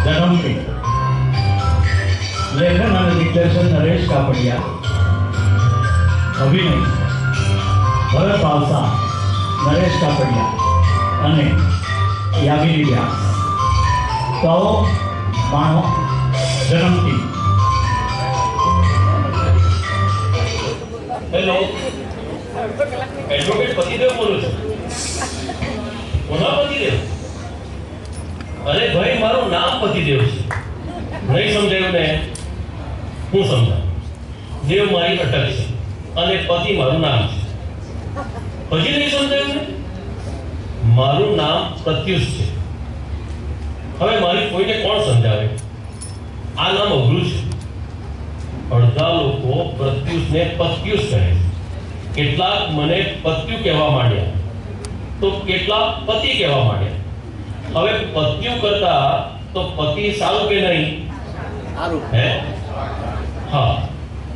જન્મથી લેખન અને દિગ્દર્શન નરેશ કાપડિયા, અભિનય ભરત ભાવસા, નરેશ કાપડિયા અને યામિની વ્યાસ. તો માણો જન્મથી. હેલો, એડવોકેટ પતિદેવ બોલું છું. કોના પતિદેવ? અરે ભાઈ, મારું નામ પતિદેવ છે. નહીં સમજાયું ને? હું સમજાવું. દેવ મારી અટક છે અને પતિ મારું નામ છે. હજી નહીં સમજાયું ને? મારું નામ પ્રત્યુષ છે. હવે મારી કોઈને કોણ સમજાવે? આ નામ અઘરું છે. અડધા લોકો પ્રત્યુષને પત્યુષ કહે છે, કેટલાક મને પત્યુ કહેવા માંડ્યા, તો કેટલાક પતિ કહેવા માંડ્યા. હવે પત્યુ કરતા તો પતિ સારું કે નહીં? સારું. હે? હા,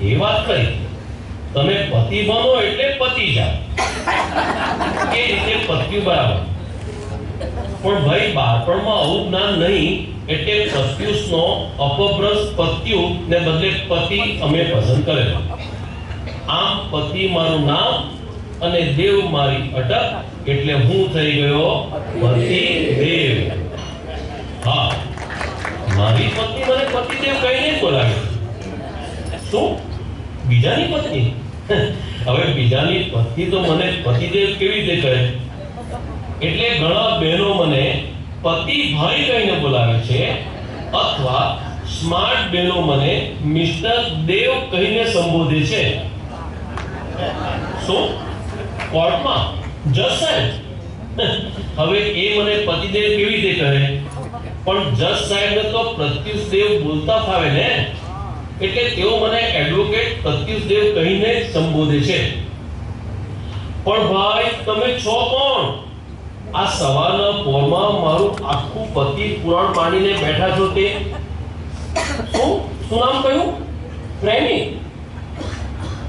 એ વાત કરી. તમે પતિ બનો એટલે પતિ જાઓ, એ રીતે પત્યુ બરાબર. પણ ભાઈ, બાળપણમાં આવું જ્ઞાન નહીં એટલે પ્રત્યુષનો અપભ્રંશ પત્યુ ને બદલે પતિ અમે પસંદ કરેલો. આમ પતિ મારું નામ અને દેવ મારી અટક, એટલે હું થઈ ગયો પતિદેવ. હા, મારી પત્ની મને પતિદેવ કહીને બોલાવે. શું? બીજાની પત્ની? હવે બીજાની પત્ની તો મને પતિદેવ કેવી રીતે કહે? એટલે ઘણા બહેનો મને પતિ ભાઈ કહીને બોલાવે છે, અથવા સ્માર્ટ બહેનો મને મિસ્ટર દેવ કહીને સંબોધે છે. શું? કોર્ટમાં જજ સાહેબ? હવે એ મને પતિદેવ કેવી રીતે કહે? પણ જજ સાહેબને તો પ્રત્યુષ દેવ બોલતા ફાવે ને, એટલે તેઓ મને એડવોકેટ પ્રત્યુષ દેવ કહીને સંબોધે છે. પણ ભાઈ, તમે છો કોણ? આ સવારના પોરમાં મારું આખું પતિ પુરાણ માનીને બેઠા છો તે? શું નામ કહ્યું? પ્રેમી?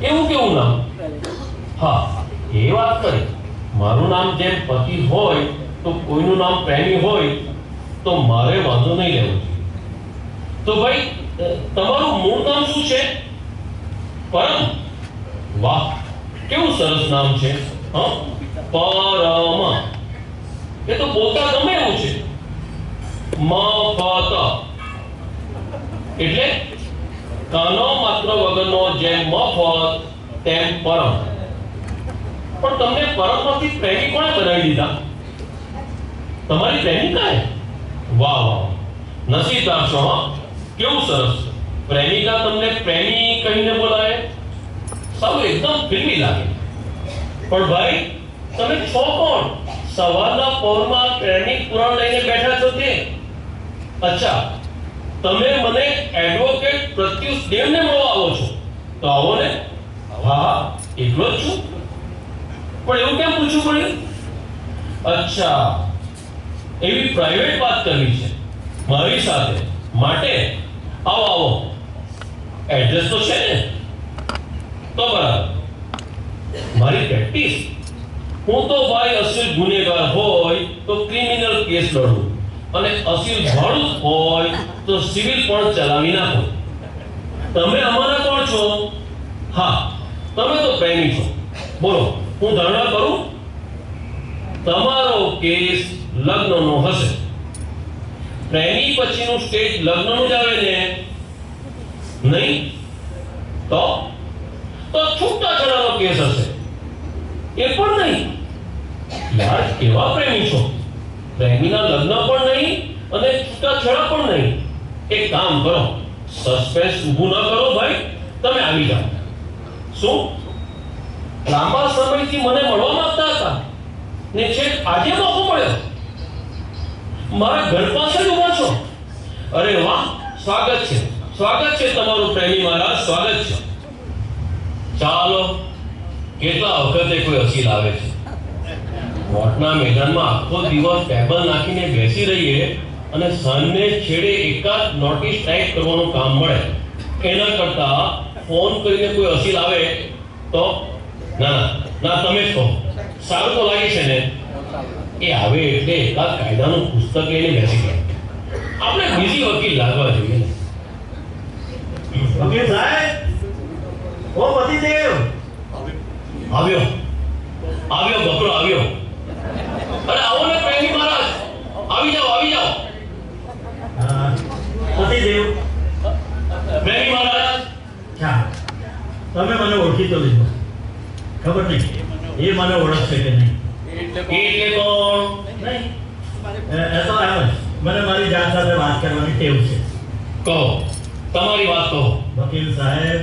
એવું કેવું નામ? હા, એ વાત કરી. મારું નામ જેમ પતિ હોય તો કોઈનું નામ પ્રેમી હોય તો મારે વાંધો નહીં લેવો જોઈએ. તો ભાઈ, તમારું મૂળ નામ શું છે? પરમ? વાહ, કેવું સરસ નામ છે. હા, પરમ. એ તો બોલતા ગમે એવું છે. મફત એટલે કાનો માત્ર વગરનો, જેમ મફત તેમ પરમ. પણ તમને પરમમાંથી પ્રેમી કોણે બનાવી દીધા? તમારી પ્રેમિકાએ? વાહ વાહ, નસીબદાર છો. હા, કેવું સરસ. પ્રેમિકા તમને પ્રેમી કહીને બોલાય, સાવ એકદમ ફિલ્મી લાગે. પણ ભાઈ, તમે છો કોણ? સવારના પૌરમાં પ્રેમિક પુરાણ લઈને બેઠા છો તે? અચ્છા, તમે મને એડવોકેટ પ્રત્યુષ દેવને મળવા આવો છો, તો આવો ને. હા, એકલો જ છું. પણ એવું કેમ પૂછવું પડ્યું? અચ્છા, એવી પ્રાઇવેટ વાત કરવી છે મારી સાથે, માટે આવો આવો. એડ્રેસ તો છે ને? તો બરાબર. મારી પ્રેક્ટિસ? હું તો ભાઈ અસીલ ગુનેગાર હોય તો ક્રિમિનલ કેસ લડું, અને અસીલ ભાડું હોય તો સિવિલ પણ ચલાવી નાખું. તમે અમારા કોણ છો? હા, તમે તો પ્રેમી છો. બોલો, હું ધારણા કરું? તમારો કેસ લગ્નનો હશે. પ્રેમી પછીનું સ્ટેજ લગ્નનું જ આવે ને? નહીં તો છૂટાછેડાનો કેસ હશે. એ પણ નહીં. યાર, કેવા પ્રેમી છો? પ્રેમીના લગ્ન પણ નહીં અને છૂટાછેડા પણ નહીં. એક કામ કરો, સસ્પેન્સ ઊભું ન કરો ભાઈ, તમે આવી જાઓ. શું? લાંબા સમયથી મને મળવા માંગતા હતા ને છેક આજે મોકો મળ્યો? મારા ઘર પાસે જ ઉભા છો? અરે વાહ, સ્વાગત છે, સ્વાગત છે તમારું પ્રેમી મહારાજ, સ્વાગત છે. ચાલો, કેટલા વખતે કોઈ અસીલ આવે છે. કોર્ટના મેદાનમાં આખો દિવસ ટેબલ નાખીને બેસી રહીએ અને સાંજને છેડે એકાદ નોટિસ ટાઈપ કરવાનું કામ મળે, એના કરતા ફોન કરીને કોઈ અસીલ આવે તો ના તમે જ કહો. સારું તો લાગે છે ને? એ આવે એટલે એકાદ કાયદાનું પુસ્તક લઈને બેસી ગયા. આપણે બીજી શોધી તો લીધો, ખબર નહીં એ મને ઓળખશે કે નહીં. એટલે કોણ? નહીં એ તો એમ જ મને મારી જાત સાથે વાત કરવાની ટેવ છે. કહો, તમારી વાત કહો. વકીલ સાહેબ,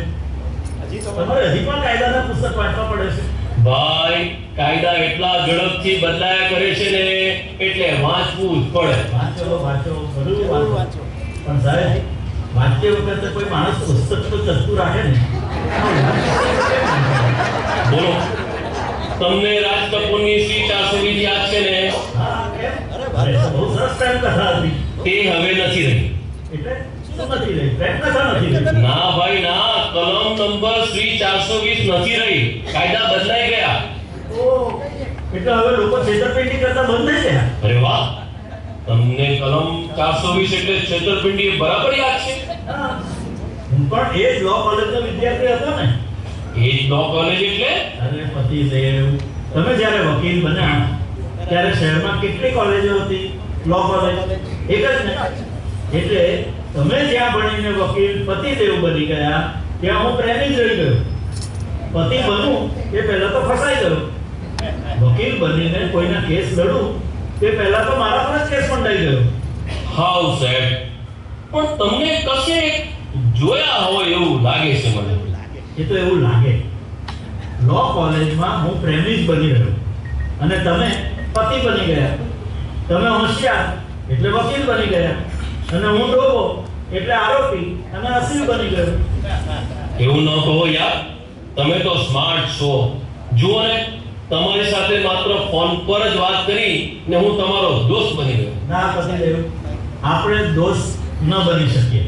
તમારે હજી પણ કાયદાના પુસ્તક વાંચવા પડે છે. ભાઈ, કાયદા એટલા ઝડપથી બદલાયા કરે છે ને એટલે વાંચવું જ પડે. વાંચો બધું વાંચો, પણ સાહેબ વાંચતી વખતે કોઈ માણસ પુસ્તક તો ચસતું રાખે ને. બોલો, તમને રાજ કપૂરની શ્રી 420 યાદ છે ને? હા, કેમ? અરે બહુ સરસ પ્રેમ કથા હતી. તે હવે નથી રહી. એટલે શું નથી રહી? પ્રેમ કથા નથી રહી. ના ભાઈ ના, કલમ નંબર શ્રી 420 નથી રહી. કાયદા બદલાઈ ગયા. ઓહ, એટલે હવે લોકો છેતરપિંડી કરતા બંધ થઈ ગયા. અરે વાહ, તમને કલમ 420 એટલે છેતરપિંડી બરાબર યાદ છે. હા, હું પણ એ જ લો કોલેજનો વિદ્યાર્થી હતો ને. એ જ લો કોલેજ એટલે? અરે પતિદેવ, તમે જ્યારે વકીલ બન્યા ત્યારે શહેરમાં કેટલી કોલેજો હતી? લો કોલેજ એક જ ને. એટલે તમે જ્યાં ભણીને વકીલ પતિદેવ બની ગયા ત્યાં હું પ્રેમી જ રહી ગયો. પતિ બનવું એ પહેલા તો ફસાઈ ગયો. વકીલ બનીને કોઈના કેસ લડું તે પહેલા તો મારા પર જ કેસ મંડાઈ ગયો. How sad. પણ તમને કશે જોયા હોય એવું લાગે છે મને. એ તો એવું લાગે. લો કોલેજમાં હું પ્રેમી જ બની રહ્યો અને તમે પતિ બની ગયા. તમે હોશિયાર એટલે વકીલ બની ગયા અને હું ડોબો એટલે આરોપી અને અસીલ બની ગયો. એવું ન કહો યાર, તમે તો સ્માર્ટ છો. જુઓ ને, તમારી સાથે માત્ર ફોન પર જ વાત કરી ને હું તમારો દોસ્ત બની ગયો. ના પતિદેવ, આપણે દોસ્ત ન બની શકીએ.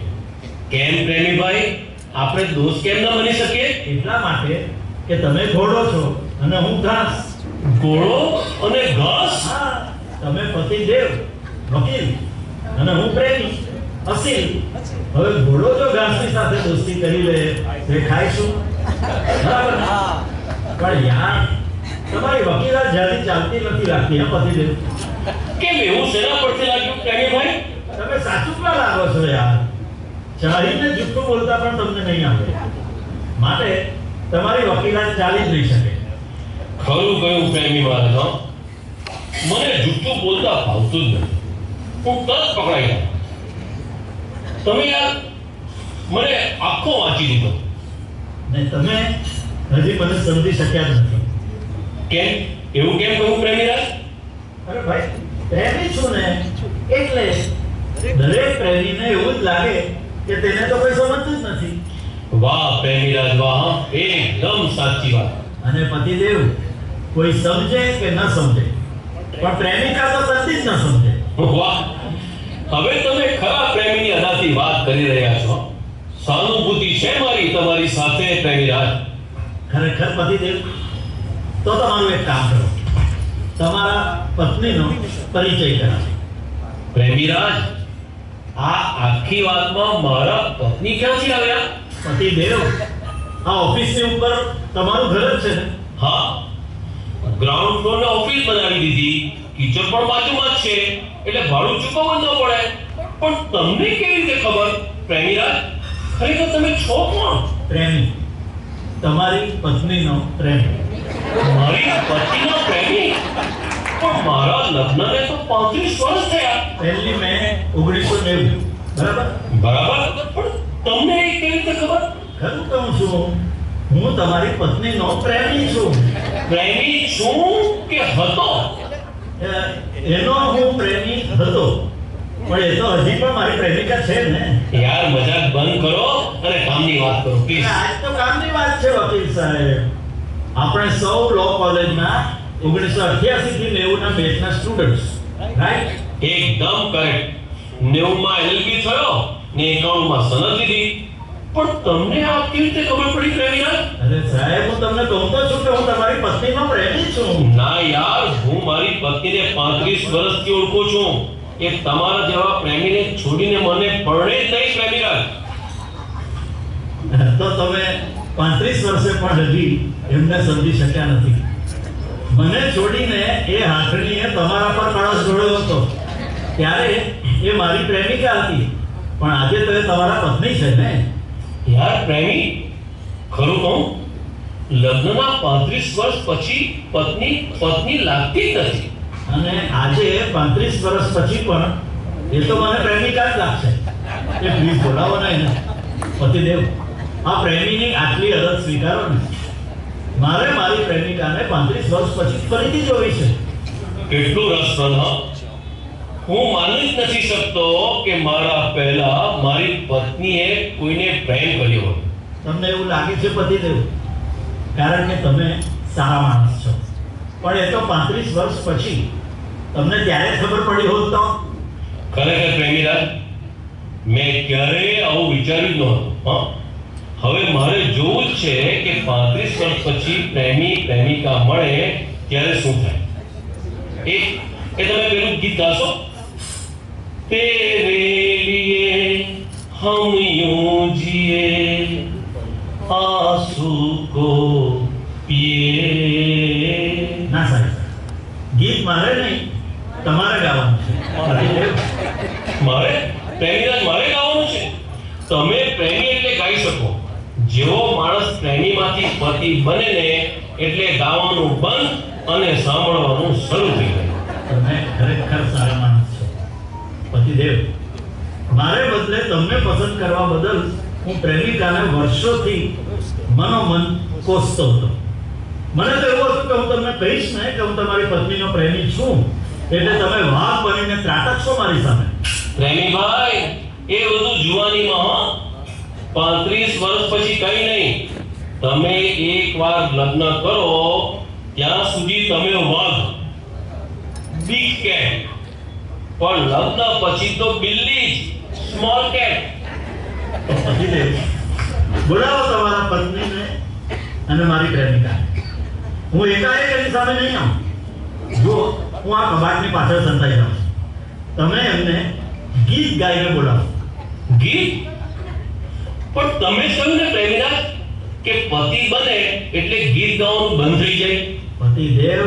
કેમ પ્રેમીભાઈ, આપણે દોસ્ત કેમ ન બની શકીએ? એટલા માટે કે તમે ઘોડો છો અને હું ઘાસ. ઘોડો અને ઘાસ? હા, તમે પતિદેવ વકીલ અને હું પ્રેમી અસીલ. હવે ઘોડો જો ઘાસની સાથે દોસ્તી કરી લે તે ખાઈશું, બરાબર ને? પણ યાર, તમારી વકીલાત જ્યાંથી ચાલતી નથી લાગતી. હે પતિદેવ, કેમ એવું શેના પરથી લાગ્યું પ્રેમીભાઈ? તમે સાચું ક્યાં લાગો છો યાર? ચાહીને જુઠ્ઠું બોલતા પણ તમને નહીં આવડે. માટે તમારી વકીલાત ચાલી જ નહીં શકે. ખરું કહ્યું પ્રેમી મહારાજ. હો, મને જુઠ્ઠું બોલતા ભાવતું જ નથી. હું તરત પકડાઈ ગયો. તમે યાર મને આખો વાંચી દીધો. ને તમે હજી મને સમજી શક્યા જ નથી. કેમ? એવું કેમ કહ્યું પ્રેમીરાજ? અરે ભાઈ, પ્રેમી છું ને એટલે દરેક પ્રેમીને એવું જ લાગે કે તેને તો કોઈ સમજતું જ નથી. વાહ પ્રેમીરાજ વાહ, એકદમ સાચી વાત. અને પતિદેવ, કોઈ સમજે કે ન સમજે પણ પ્રેમિકા તો કદી જ ન સમજે. વાહ, હવે તમે ખરા પ્રેમીની અદાથી વાત કરી રહ્યા છો. સહાનુભૂતિ છે મારી તમારી સાથે પ્રેમીરાજ. ખરેખર પતિદેવ, તો તમારું એક કામ કરો, તમારા પત્નીનો પરિચય કરાવો. પ્રેમીરાજ, આ આખી વાતમાં મારા પત્ની ક્યાંથી આવ્યા? પતિદેવ, આ ઓફિસની ઉપર તમારું ઘર જ છે ને? હા, ગ્રાઉન્ડ ફ્લોર ને ઓફિસ બનાવી દીધી, કિચન પણ બાજુમાં જ છે, એટલે ભાડું ચૂકવવું ન પડે. પણ તમને કેવી રીતે ખબર પ્રેમીરાજ? ખરેખર તમે છો કોણ? પ્રેમી, તમારી પત્નીનો પ્રેમી. મારી પત્નીનો પ્રેમી? પણ મારા લગ્નને તો 35 વર્ષ થયા. પહેલી મે 1990, બરાબર? બરાબર, પણ તમને એ કેવી રીતે ખબર? ખરું કહું છું, હું તમારી પત્નીનો પ્રેમી છું. પ્રેમી છું કે હતો? એનો હું પ્રેમી હતો, પણ એ તો હજી પણ મારી પ્રેમિકા છે ને. યાર મજાક બંધ કરો અને કામની વાત કરો પ્લીઝ. આજ તો કામની વાત છે વકીલ સાહેબ. આપણે સૌ લો કોલેજના 1988 થી 90 ના બેચના સ્ટુડન્ટ્સ, રાઈટ? એકદમ કરેક્ટ. 90 માં એલએલબી થયો ને 91 માં સનદ લીધી. પણ તમને આ કેવી રીતે ખબર પડી પ્રેમીરાજ? અરે સાહેબ, હું તમને કહું તો છું કે હું તમારી પત્નીનો પ્રેમી છું. ના યાર, હું મારી પત્નીને 35 વર્ષથી ઓળખું છું. એ તમારા જેવા પ્રેમીને છોડીને મને પરણે જ નહીં પ્રેમીરાજ. તો તમે 35 વર્ષે પણ હજી એમને સમજી શક્યા નથી. મને છોડીને એ હાથણીએ તમારા પર કળશ ઢોળ્યો હતો ત્યારે એ મારી પ્રેમિકા હતી, પણ આજે તો એ તમારા પત્ની છે ને. યાર પ્રેમી, ખરું કહું, લગ્નના 35 વર્ષ પછી પત્ની પત્ની લાગતી જ નથી. અને આજે 35 વર્ષ પછી પણ એ તો મને પ્રેમિકા જ લાગશે. એ પ્લીઝ બોલાવો ને એને. પતિદેવ, આ પ્રેમીની આટલી અરજ સ્વીકારો ને. મારે મારી પ્રેમિકાને 35 વર્ષ પછી ફરીથી જોવી છે. કેટલું રસપ્રદ! હા, હું માની જ નથી શકતો કે મારા પહેલા મારી પત્નીએ કોઈને પ્રેમ કર્યો હોય. તમને એવું લાગે છે પતિદેવ, કારણ કે તમે સારા માણસ છો. પણ એ તો 35 વર્ષ પછી તમને ત્યારે ખબર પડી હોત તો? ખરેખર પ્રેમીરાજ, મેં ક્યારેય આવું વિચાર્યું જ નહોતું. હા, હવે મારે જોવું જ છે કે 35 વર્ષ પછી પ્રેમી પ્રેમિકા મળે ત્યારે શું થાય. એ તમે પેલું ગીત ગાશો? तेरे लिए हम यूं जिए आंसू को पिए. ના સાહેબ, ગીત મારે નહીં, તમારે ગાવાનું છે. પતિદેવ, મારે પ્રેમીરાજ મારે ગાવાનું છે? તમે પ્રેમી એટલે ગાઈ શકો. જેવો માણસ પ્રેમીમાંથી પતિ બને ને એટલે ગાવાનું બંધ અને સાંભળવાનું શરૂ થઈ જાય. તમે ખરેખર સારા માણસ છો. પતિદેવ, મારે બદલે તમને પસંદ કરવા બદલ હું પ્રેમિકાને વર્ષોથી મનોમન કોસતો હતો. મને તો એવું હતું કે હું તમને કહીશ ને કે હું તમારી પત્નીનો પ્રેમી છું, એટલે તમે વાઘ બનીને ત્રાટકશો મારી સામે. પ્રેમી ભાઈ, એ બધું જુવાનીમાં. 35 વર્ષ પછી કઈ નહીં. તમે એકવાર લગ્ન કરો ત્યાં સુધી તમે વાઘ, બિગ કેટ. પણ લગ્ન પછી તો બિલ્લી જ, સ્મોલ કેટ. પતિદેવ, બોલાવો તમારા પત્નીને અને મારી પ્રેમિકાને. હું એકાએક એની સામે નહીં આવું. જો હું આ કબાટની પાછળ સંતાઈ જાઉં છું. તમે એમને ગીત ગાઈને બોલાવો. ગીત? પણ તમે જ કહ્યું ને પ્રેમીરાજ કે પતિ બને એટલે ગીત ગાવાનું બંધ થઈ જાય. પતિદેવ,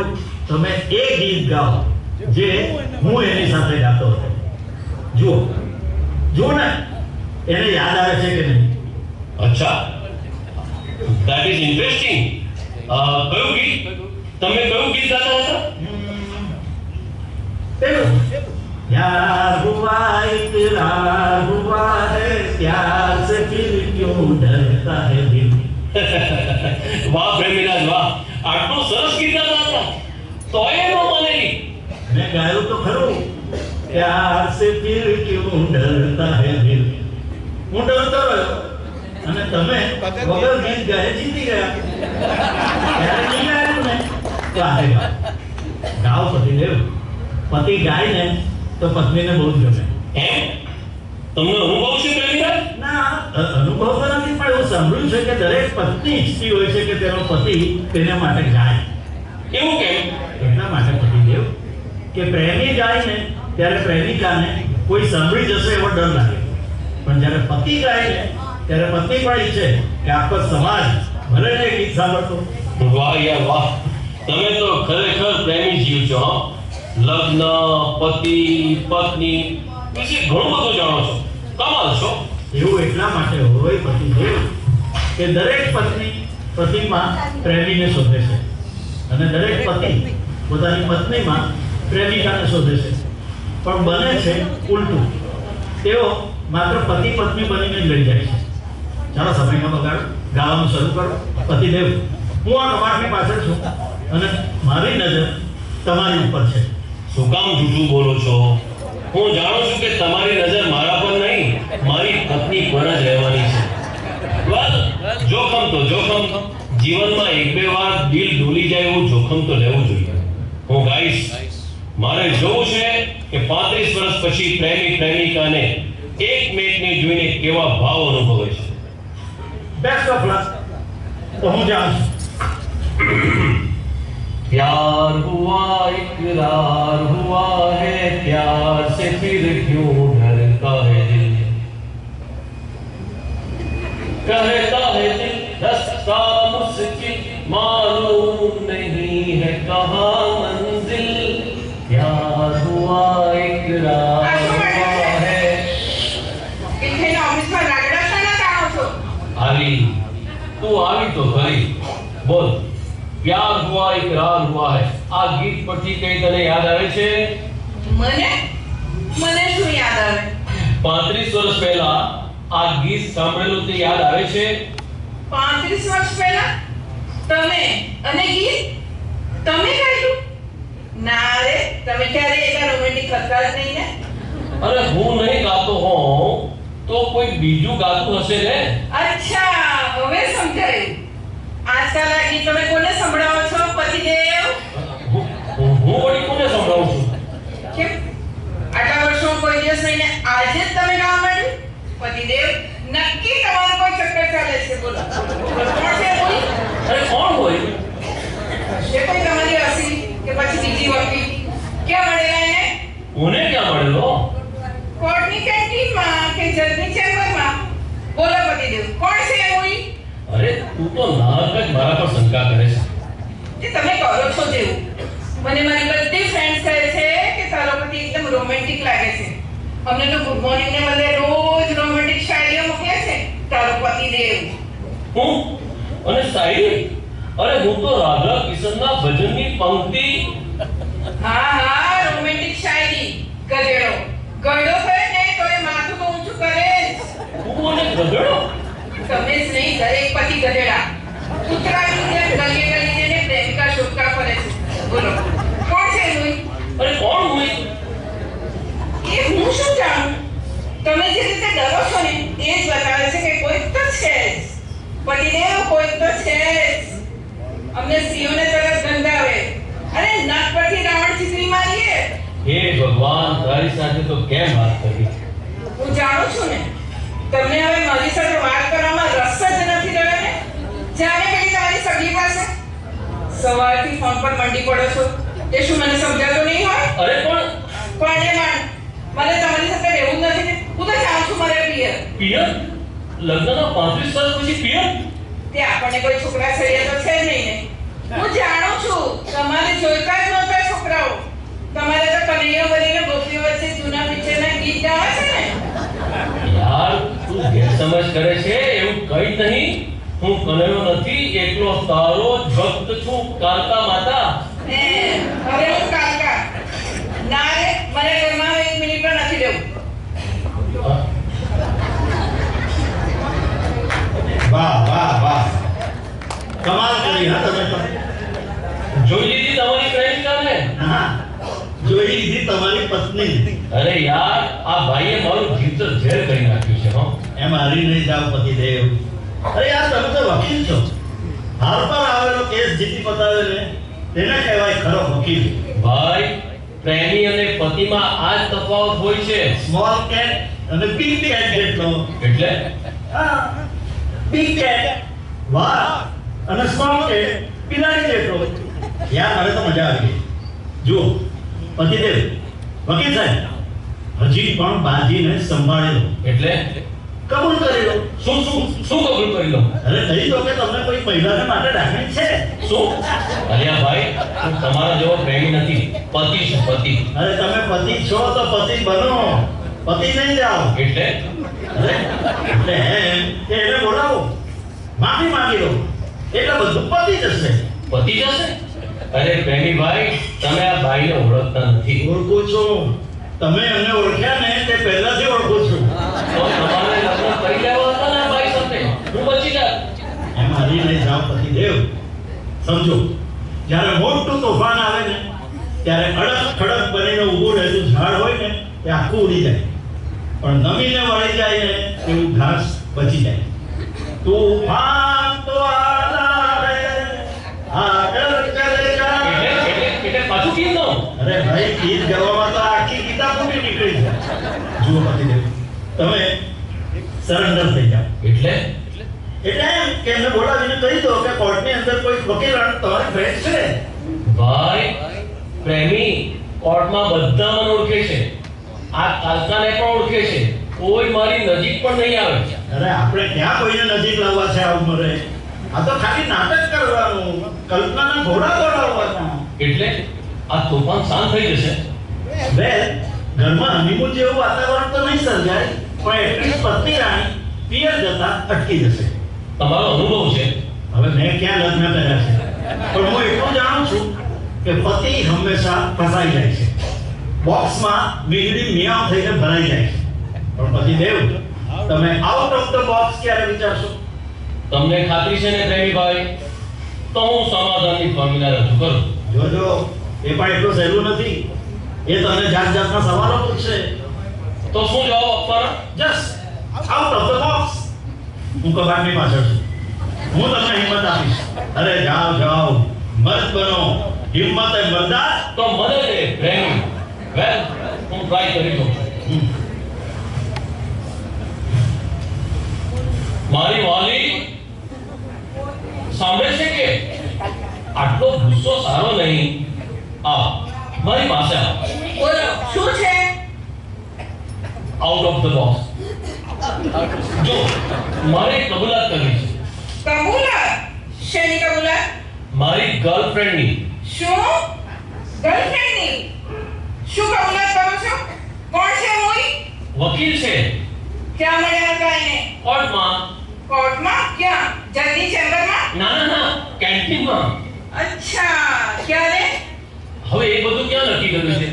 તમે એ ગીત ગાઓ જે હું એની સાથે ગાતો હતો. જુઓ જુઓ ને, એને યાદ આવે છે કે નહીં? અચ્છા, that is interesting. કયું ગીત? તમે કયું ગીત ગાતા હતા? પેલું, यार हुआ इकरार हुआ है प्यार से फिर क्यों डरता है दिल. વાહ પ્રેમીરાજ વાહ, આટલું સરસ ગીત ગાતા હતા. તોય ન માનેલી. મેં ગાયું તો ખરું, प्यार से फिर क्यों डरता है दिल. હું ડરતો રહ્યો અને તમે વગર ગીત ગાય જીતી ગયા. ત્યારે નહીં ગાયું ને તો આહે ગાઓ પતિદેવ. પતિ ગાય ને તો પત્નીને બહુ જ ગમે. એમ? તમને અનુભવ છે પ્રેમીરાજ? ના, અનુભવ તો નથી, પણ એવું સાંભળ્યું છે કે દરેક પત્ની ઈચ્છતી હોય છે કે તેનો પતિ તેને માટે ગાય. એવું કેમ? એટલા માટે પતિદેવ કે પ્રેમી ગાય ને ત્યારે પ્રેમિકાને કોઈ સાંભળી જશે એવો ડર લાગે. પણ જ્યારે પતિ ગાય ને ત્યારે પત્ની પણ ઈચ્છે કે આખો સમાજ ભલે ને ગીત સાંભળતો. વાહ યાર વાહ, તમે તો ખરેખર પ્રેમી જીવ છો. હો, લગ્ન, પતિ, પત્ની વિશે ઘણું બધું જાણો છો. કમાલ છો. એવું એટલા માટે હોય પતિદેવ કે દરેક પત્ની પતિમાં પ્રેમીને શોધે છે અને દરેક પતિ પોતાની પત્નીમાં પ્રેમિકાને શોધે છે. પણ બને છે ઉલટું. તેઓ માત્ર પતિ પત્ની બનીને જ લઈ જાય છે. ચાલો સમયનો બગાડ, ગાવાનું શરૂ કરો. પતિદેવ, હું આ કબાટની પાછળ છું અને મારી નજર તમારી ઉપર છે. શું કામ જૂઠું બોલો છો? હું જાણું છું કે તમારી નજર મારા પર નહીં, મારી પત્ની પર જ રહેવાની છે. બસ, જોખમ તો જોખમ. જીવનમાં એક બે વાર દિલ ડોલી જાય એવું જોખમ તો લેવું જોઈએ. હું ગાઈશ. મારે જોવું છે કે 35 વર્ષ પછી પ્રેમી પ્રેમિકાને એક મિનિટને જોઈને કેવા ભાવ અનુભવે છે. Best of luck. તો હું જાઉં છું. प्यार हुआ इकरार हुआ है प्यार से फिर क्यों डरता है दिल. कहता है दिल रास्ता मुश्किल मालूम नहीं है कहाँ मंजिल. प्यार हुआ इकरार हुआ है. આવી તું આવી તો ખરી. બોલ. પ્યાર હુઆ ઇકરાર હુઆ હૈ. આ ગીત પરથી કઈ તને યાદ આવે છે? મને શું યાદ આવે? 35 વર્ષ પહેલા આ ગીત સાંભળેલું તે યાદ આવે છે? 35 વર્ષ પહેલા તમે અને ગીત તમે ગાયું? ના રે, તમે ક્યારે એટલા રોમેન્ટિક હતા જ નહીં ને. અરે હું નહીં ગાતો હોઉં તો કોઈ બીજું ગાતું હશે ને. અચ્છા, હવે સમજાયું. આજકાલ આ ગીત તમે કોને સંભળાવો છો, પતિદેવ? હું વળી કોને સંભળાવું છું? કેમ આટલા વર્ષોમાં કોઈ દિવસ નહીં ને આજે જ તમે ગાવા માંડ્યું? પતિદેવ, નક્કી તમારો કોઈ ચક્કર ચાલે છે. બોલો કોણ છે? બોલ. અરે કોણ હોય? હશે કોઈ તમારી હસી કે પછી બીજી વકીલ? ક્યાં મળેલા એને? કોને ક્યાં મળેલો? કોર્ટની કેન્ટીનમાં કે જજની ચેમ્બરમાં? બોલો પતિદેવ, કોણ છે એ બોલી? અરે તું તો નાક જ મારા પર શંકા કરે છે. જે તમે કરો છો જેવું. મને મારી બધી ફ્રેન્ડ્સ કહે છે કે તારો પતિ એકદમ રોમેન્ટિક લાગે છે. અમને તો ગુડ મોર્નિંગ ને બદલે રોજ રોમેન્ટિક શાયરીઓ મોકલે છે તારો પતિદેવ. હું અને શાયરી? અરે હું તો રાધા કિશનના ભજનની પંક્તિ. હા, રોમેન્ટિક શાયરી. ગધેડો ગળો કરે ને તો એ માથું તો ઊંચું કરે જ. તું મને ગધેડો? તમે જ નહીં, દરેક પતિ ગધેડા. કૂતરાની જેમ ગલીએ જઈને પ્રેમિકા શોધતા ફરે છે. બોલો કોણ છે એનું? અરે કોણ હોય? એ હું શું જાણું? તમે જે રીતે ડરો છો ને એ જ બતાવે છે કે કોઈક તો છે જ. પતિદેવ, કોઈક તો છે જ. અમને સ્ત્રીઓને તરત ગંધાવે. અરે નખ પરથી રાવણ ચીતરી મારીએ. હે ભગવાન, તારી સાથે તો કેમ વાત કરી? હું જાણું છું ને, તમને હવે મારી સાથે વાત કરવામાં રસ જ નથી રહ્યો ને. જાણે પેલી તમારી સગી પાસે સવારથી ફોન પર મંડી પડો છો. એ શું મને સમજાતો નહીં હોય? અરે પણ કોને માન? મને તમારી સાથે રહેવું જ નથી ને. હું તો જાઉં છું મારે પિયર. પિયર? લગ્નના 35 વર્ષ પછી પિયર? તે આપણને કોઈ છોકરા છળિયા તો છે જ નહીં ને. હું જાણું છું તમારે જોઈતા જ નહોતા છોકરાઓ. તમારે તો કનૈયો બનીને ગોપીઓ વચ્ચે જૂના પિક્ચરના ગીત ગાવા છે ને. યાર તું ગેરસમજ કરે છે. એવું કઈ નહીં. હું કનૈયો નથી, એકલો તારો જ ભક્ત છું. કાલકા માતા. હવે હું કાલકા. ના રે, મને ઘરમાં હવે 1 મિનિટ પણ નથી રહેવું. વાહ વાહ વાહ, કમાલ કરી હા તમે તો. જોઈ લીધી તમારી પ્રેમિકાને? હા, જોઈ લીધી તમારી પત્ની. અરે યાર, આ ભાઈએ મારું જીવ તો ઝેર કરી નાખ્યું છે. હો એમ હારી નહીં જાઓ પતિદેવ. અરે યાર, તમે તો વકીલ છો. હાર પર આવેલો કેસ જીતી પતાવે ને તેને કહેવાય ખરો વકીલ. ભાઈ, પ્રેમી અને પતિમાં આ જ તફાવત હોય છે. સ્મોલ કેટ અને બિગ કેટ જેટલો. એટલે હા, બિગ કેટ વાહ અને સ્મોલ કેટ બિલાડી જેટલો. યાર, હવે તો મજા આવી ગઈ. જુઓ પતિદેવ, વકીલ સાહેબ, હજી પણ બાજીને સંભાળેલો એટલે કબૂલ કરી લો. શું શું શું કબૂલ કરી લો? અરે કહી દો કે તમને કોઈ મહિલાને માટે રાખી છે. શું? અલ્યા ભાઈ, હું તમારા જેવો પ્રેમી નથી. પતિ છું, પતિ. અરે તમે પતિ છો તો પતિ બનો, પતિ નહીં જાઓ. એટલે અરે એટલે એમ કે એને બોલાવો, માફી માંગી લો, એટલે બધું પતી જશે. પતિ જશે? અરે પ્રેમી ભાઈ, તમે આ ભાઈને ઓળખતા નથી. ઓળખું છું. તમે એમને ઓળખ્યા ને તે પહેલાથી ઓળખું છું. તો તમારે લગ્ન કરી લેવા હતા ને આ ભાઈ સાથે. હું બચી જાત. એમ હારી નહીં જાઓ પતિદેવ. સમજો, જ્યારે મોટું તોફાન આવે ને ત્યારે અડક ખડક બનીને ઊભું રહેતું ઝાડ હોય ને તે આખું ઉડી જાય, પણ નમીને વળી જાય ને એવું ઘાસ બચી જાય. તોફાન તો આના હે, આગળ ચલે જા. એટલે પાછું કેમ દઉં? અરે ભાઈ, ગીત ગાવામાં તો આખી ગીતા પૂરી નીકળી છે. જુઓ પતિદેવ, તમે સરેન્ડર થઈ જાઓ. એટલે એટલે એમ કે એમને બોલાવીને કહી દો કે કોર્ટની અંદર કોઈ વકીલ તમારી ફ્રેન્ડ છે. ભાઈ, પ્રેમી કોર્ટમાં બધા મને ઓળખે છે. આ કાલકાને પણ ઓળખે છે. કોઈ મારી નજીક પણ નહીં આવે. અરે આપણે ક્યાં કોઈને નજીક લાવવા છે આ ઉંમરે? આ તો ખાલી નાટક કરવાનું, કલ્પનાના ઘોડા દોડાવવાના. એટલે આ તોફાન શાંત થઈ જશે. વેલ, ઘરમાં હનીમૂન જેવું વાતાવરણ તો નહીં સર્જાય, પણ એટલીસ્ટ પત્ની રાણી પિયર જતા અટકી જશે. તમારો અનુભવ છે? હવે મેં ક્યાં લગ્ન કર્યા છે, પણ હું એટલું જાણું છું કે પતિ હંમેશા ફસાઈ જાય છે, બોક્સમાં વીજળી મિયાવ થઈને ભરાઈ જાય છે. પણ પતિદેવ, તમે આઉટ ઓફ ધ બોક્સ ક્યારે વિચારશો? તમને ખાતરી છે ને પ્રેમીભાઈ? તો હું સમાધાનની ફોર્મ્યુલા રજૂ કરું. જોજો, એ પણ એટલું સહેલું નથી. એ તને જાત જાતના સવાલો પૂછશે. તો શું જવાબ આપવાનો? Just out of the box. હું કબાટની પાછળ છું, હું તમને હિંમત આપીશ. અરે જાઓ જાઓ, મર્દ બનો, હિંમત એ મર્દા. તો મને દે પ્રેમી. વેલ, હું ટ્રાય કરી દઉં છું. મારી વાલી સાંભળે છે કે આટલો ગુસ્સો સારો નહીં. મારી પાસે આવો. બોલો, શું છે? Out of the box. જો મારે કબૂલાત કરવી છે. કબૂલાત? શેની કબૂલાત? મારી ગર્લફ્રેન્ડની. શું? ગર્લફ્રેન્ડની? શું કબૂલાત કરો છો? કોણ છે મોઈ? વકીલ છે. ક્યાં મળ્યા હતા એને? કોર્ટમાં. કોર્ટમાં? ક્યાં? જજની ચેમ્બરમાં? ના ના ના, કેન્ટીનમાં. અચ્છા, ક્યારે? હવે એ બધું ક્યાં નક્કી કર્યું છે?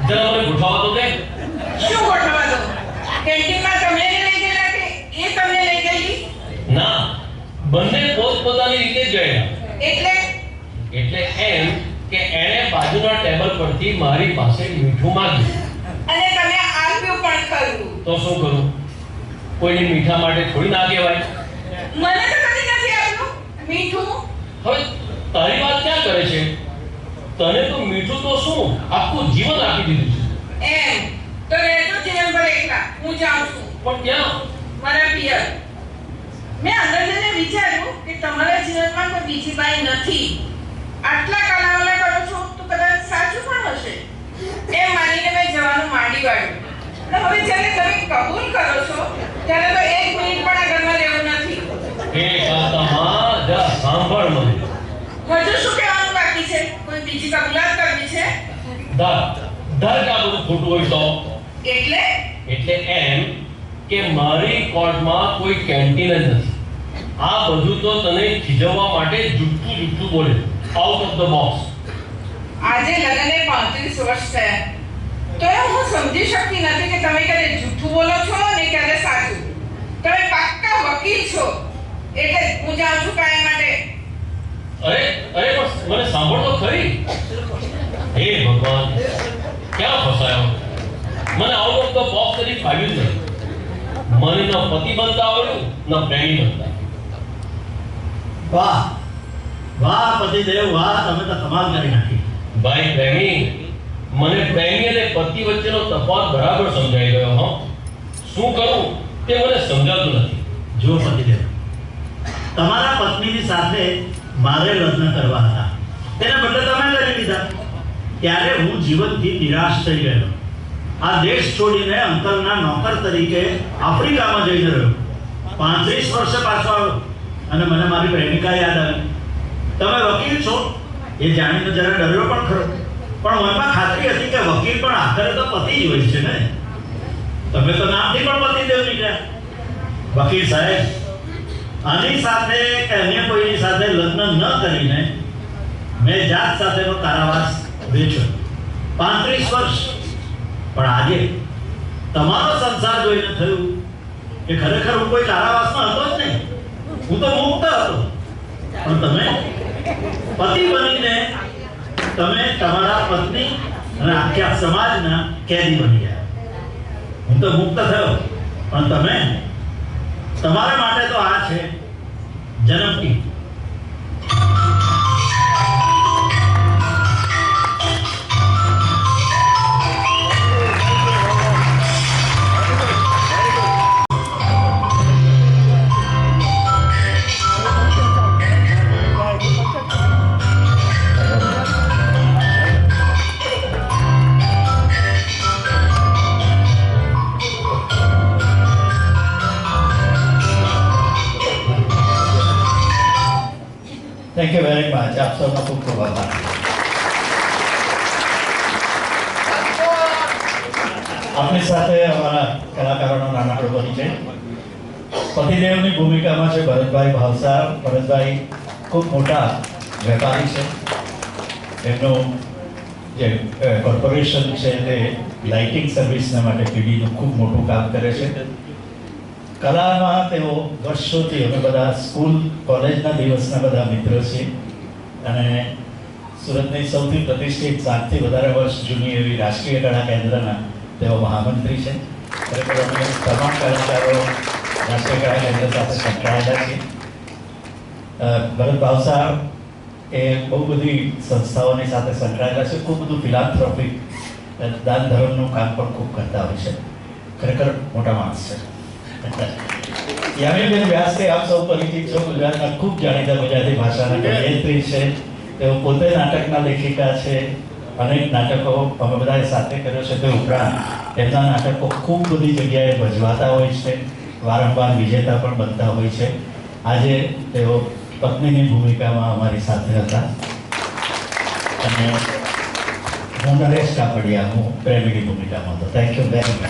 જરા મને ગોઠવા તો દે. શું ગોઠવવા દો? કેન્ટીનમાં તમને લઈ ગયેલા કે એ તમને લઈ ગયેલી? ના, બંને પોતપોતાની રીતે જ ગયા. એટલે એમ કે એણે બાજુના ટેબલ પરથી મારી પાસે મીઠું માંગ્યું. અને તમે આપ્યું પણ ખરું. તો શું કરું? કોઈની મીઠા માટે થોડી ના કહેવાય. મને તો કદી નથી આપ્યું મીઠું. હવે તારી વાત ક્યાં કરે છે? તને તો મીઠું તો શું આખું જીવન આપી દીધું છે. એમ તો રહેજો જીવનભર એકલા. હું જાઉં છું. પણ ક્યાં? મારા પિયર. મેં અંદર જઈને વિચાર્યું કે તમારા જીવનમાં કોઈ બીજી બાઈ નથી. આટલા કાલાવાલા કરો છો તો કદાચ સાચું પણ હશે. એમ માનીને મેં જવાનું માંડી વાળ્યું. અને હવે જ્યારે તમે કબૂલ કરો છો ત્યારે તો એક મિનિટ પણ આ ઘરમાં રહેવું નથી. એ કાકામાં જા સાંભળ મને. હજુ શું કહેવાનું બાકી છે? કોઈ બીજી કબૂલાત કરવી છે? ધાર કે આ બધું ખોટું હોય તો? એટલે એમ કે મારી કોર્ટમાં કોઈ કેન્ટીન જ નથી. આ બધું તો તને ખીજવવા માટે જુઠ્ઠું બોલે. Out of the box. આજે લગ્નને 35 વર્ષ થયા તો હું સમજી શકતી નથી કે તમે ક્યારે જૂઠું બોલો છો ને ક્યારે સાચું. તમે પાક્કા વકીલ છો એટલે હું જાઉં છું કાયમ માટે. અરે પણ મને સાંભળ તો ખરી. હે ભગવાન, ક્યાં ફસાયો? મને આઉટ ઓફ ધ બોક્સ કરી ફાવ્યું જ નહીં. મને ન પતિ બનતા આવડ્યું ન પ્રેમી બનતા. વાહ વાહ પતિદેવ, વાહ, તમે તો કમાલ કરી નાખી. ભાઈ પ્રેમી, મને પ્રેમી અને પતિ વચ્ચેનો તફાવત બરાબર સમજાઈ ગયો. શું કરું તે મને સમજાતું નથી. જો પતિદેવ, તમારા પત્નીની સાથે મારે લગ્ન કરવા હતા, તેના બદલે તમે કરી દીધા. ત્યારે હું જીવનથી નિરાશ થઈ ગયો. આ દેશ છોડીને અંકલના નોકર તરીકે આફ્રિકામાં જઈને રહ્યો. 35 વર્ષે પાછો આવ્યો અને મને મારી પ્રેમિકા યાદ આવી. તમે વકીલ છો એ જાણીને જરા ડર્યો પણ ખરો, પણ મનમાં ખાતરી હતી કે વકીલ પણ આખરે તો પતિ જ હોય છે ને. તમે તો નામથી પણ પતિદેવ નીકળ્યા. વકીલ સાહેબ, આની સાથે કે અન્ય કોઈની સાથે લગ્ન ન કરીને મેં જાત સાથેનો કારાવાસ વેચ્યો 35 વર્ષ. પણ આજે તમારો સંસાર જોઈને થયું કે ખરેખર હું કોઈ કારાવાસમાં હતો જ નહીં. હું તો મુક્ત હતો. પણ તમે પતિ બનીને તમે તમારા પત્ની અને આખા સમાજના કેદી બની ગયા. હું તો મુક્ત થયો, પણ તમે, તમારા માટે તો આ છે જન્મથી. Thank you very much. આપ સૌનો ખૂબ ખૂબ આભાર. આપની સાથે અમારા કલાકારોનો નાનકડો પરિચય. પતિદેવની ભૂમિકામાં છે ભરતભાઈ ભાવસાર. ભરતભાઈ ખૂબ મોટા વેપારી છે. એમનું જે કોર્પોરેશન છે તે લાઇટિંગ સર્વિસના માટે પીડીનું ખૂબ મોટું કામ કરે છે. કલામાં તેઓ વર્ષોથી અમે બધા સ્કૂલ કોલેજના દિવસના બધા મિત્રો છીએ અને સુરતની સૌથી પ્રતિષ્ઠિત 7થી વધારે વર્ષ જૂની એવી રાષ્ટ્રીય કળા કેન્દ્રના તેઓ મહામંત્રી છે. ખરેખર અમે તમામ કલાકારો રાષ્ટ્રીય કળા કેન્દ્ર સાથે સંકળાયેલા છીએ. ભરત ભાવસાર એ બહુ બધી સંસ્થાઓની સાથે સંકળાયેલા છે. ખૂબ બધું ફિલાન્થ્રોપિક દાન ધર્મનું કામ પણ ખૂબ કરતા હોય છે. ખરેખર મોટા માણસ છે. યામીબેન વ્યાસથી આપ સૌ પરિચિત છો. ગુજરાતના ખૂબ જાણીતા ગુજરાતી ભાષાના કવયિત્રી છે. તેઓ પોતે નાટકના લેખિકા છે. અનેક નાટકો અમે બધાએ સાથે કર્યો છે. તે ઉપરાંત એમના નાટકો ખૂબ બધી જગ્યાએ ભજવાતા હોય છે. વારંવાર વિજેતા પણ બનતા હોય છે. આજે તેઓ પત્નીની ભૂમિકામાં અમારી સાથે હતા અને હું નરેશ કાપડિયા, હું પ્રેમીની ભૂમિકામાં હતો. Thank you very much.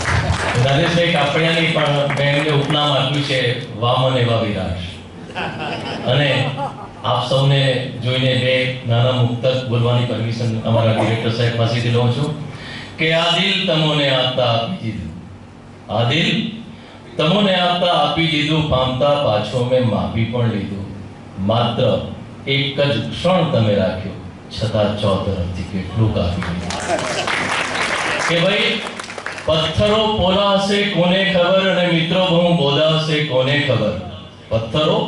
નરેશભાઈ કાપડિયાની પણ મેં એમને ઉપનામ આપ્યું છે વામન એવા વિરાટ. અને આપ સૌને જોઈને બે નાના મુક્તક બોલવાની પરમિશન અમારા ડિરેક્ટર સાહેબ પાસેથી લઉં છું કે આ દિલ તમોને આપતા આપી દીધું, આ દિલ તમોને આપતા આપી દીધું, પામતા પાછો મેં માફી પણ લીધું, માત્ર એક જ ક્ષણ તમે રાખ્યો, છતાં ચોતરફથી કેટલું કાપી લીધું. કે ભાઈ પથ્થરો પોલા હશે કોને ખબર અને મિત્રો બહુ બોલા હશે કોને ખબર. પથ્થરો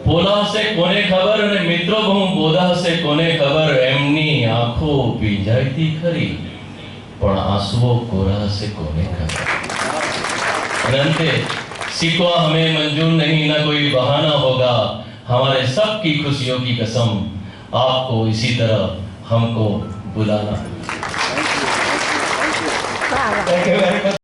પોલા હશે કોને ખબર અને મિત્રો બહુ બોધા હશે કોને ખબર. એમની આંખો ભીંજાઈતી ખરી પણ આંસુઓ કોરા હશે કોને ખબર. અને અંતે सीखवा हमें मंजूर नहीं, ना कोई बहाना होगा, हमारे सबकी खुशियों की कसम, आपको इसी तरह हमको बुलाना. Thank you very much.